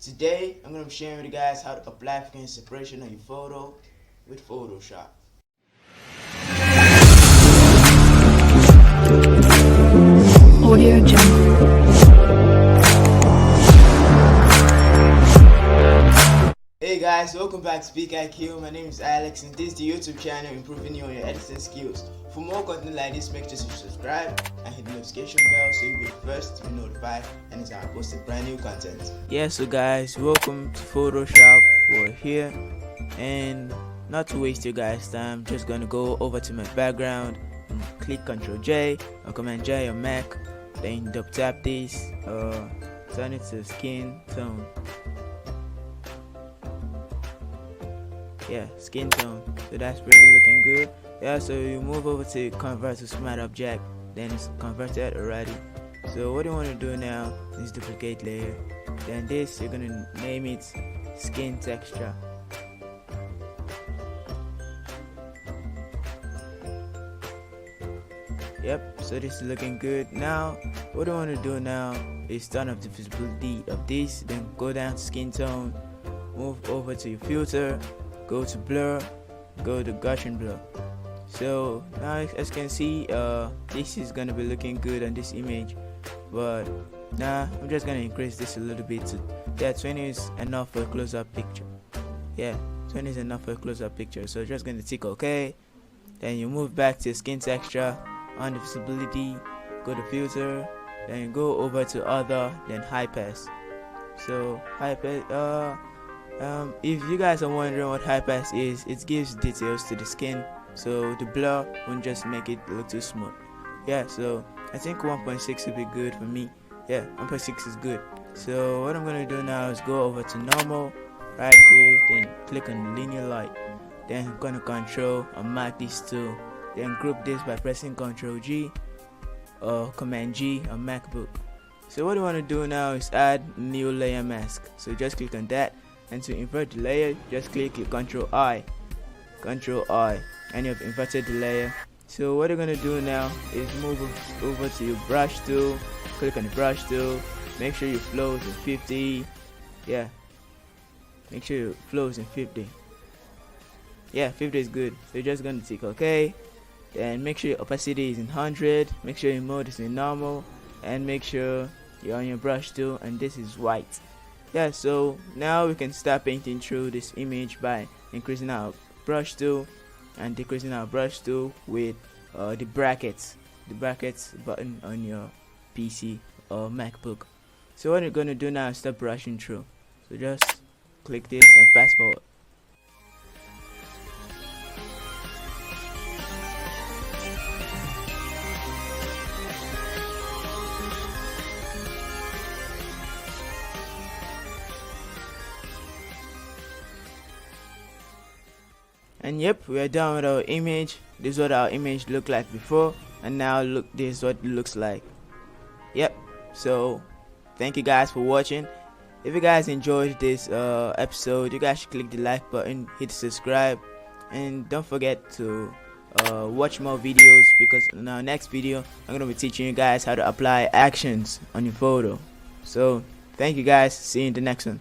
Today I'm going to be sharing with you guys how to apply frequency separation on your photo with Photoshop. Audio Jungle. Hey guys, welcome back to Speak IQ. My name is Alex and this is the YouTube channel improving you on your editing skills. For more content like this, make sure to subscribe and hit the notification bell so you'll be the first to be notified anytime I post brand new content. Yeah, so guys, welcome to Photoshop. We're here, and not to waste your guys' time, just gonna go over to my background and click Ctrl J or Command J on Mac. Then double tap this, turn it to skin tone. Yeah, skin tone, so that's pretty looking good. Yeah, so you move over to convert to smart object, then it's converted already. So what you want to do now is duplicate layer, then this you're gonna name it skin texture. Yep, so this is looking good. Now what I want to do now is turn up the visibility of this, then go down to skin tone, move over to your filter, go to blur, go to Gaussian blur. So now as you can see, this is gonna be looking good on this image, but now I'm just gonna increase this a little bit to 20 is enough for a close-up picture. Yeah, 20 is enough for a close-up picture. So just gonna tick OK, then you move back to skin texture, on the visibility, go to filter, then go over to other, then high pass. So high pass, if you guys are wondering what high pass is, it gives details to the skin, so the blur won't just make it look too smooth. Yeah, so I think 1.6 would be good for me. Yeah, 1.6 is good. So what I'm gonna do now is go over to normal right here, then click on linear light, then I'm gonna control and mark these two, then group this by pressing Ctrl G or Command G on MacBook. So what you want to do now is add new layer mask, so just click on that, and to invert the layer just click your Ctrl I, and you've inverted the layer. So what you're gonna do now is move over to your brush tool, click on the brush tool, make sure your flow is in 50. Yeah, make sure your flow is in 50. Yeah, 50 is good. So you're just gonna tick OK, then make sure your opacity is in 100, make sure your mode is in normal, and make sure you're on your brush tool and this is white. Yeah, so now we can start painting through this image by increasing our brush tool and decreasing our brush tool with the brackets button on your PC or MacBook. So what you're going to do now is start brushing through. So just click this and fast forward. And yep, we are done with our image. This is what our image looked like before, and now look, this is what it looks like. Yep, so thank you guys for watching. If you guys enjoyed this episode, you guys should click the like button, hit subscribe, and don't forget to watch more videos, because in our next video I'm gonna be teaching you guys how to apply actions on your photo. So thank you guys, see you in the next one.